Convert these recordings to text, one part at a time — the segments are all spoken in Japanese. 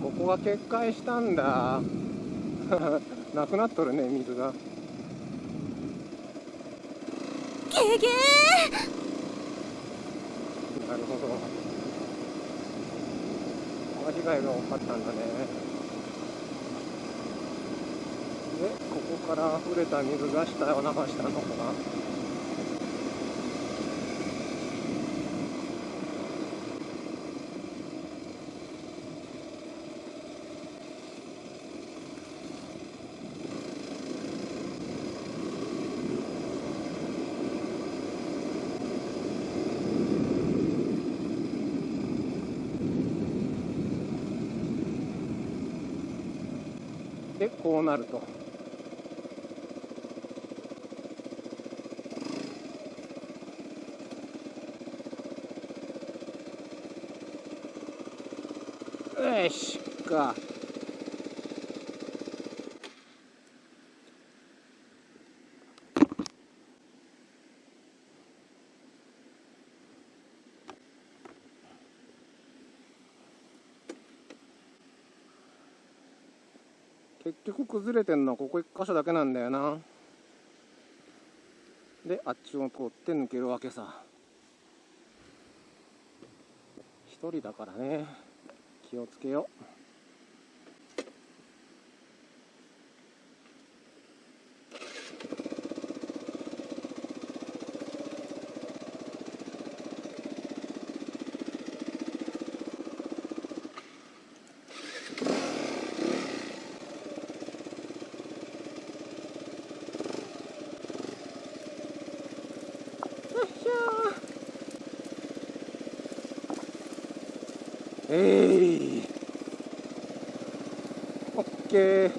ここが決壊したんだ。なくなっとるね、水が。ゲゲなるほど。間違いが多かったんだね。で、ここから溢れた水が下を流したのかな。で、こうなると。よしか。結局崩れてんのはここ一箇所だけなんだよな。で、あっちを通って抜けるわけさ。一人だからね、気をつけよう。オッケー。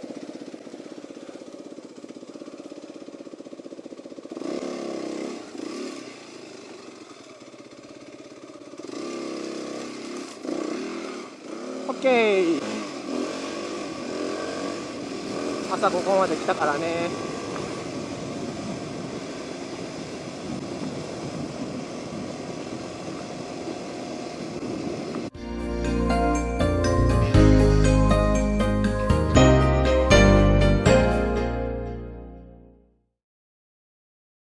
オッケー。朝ここまで来たからね。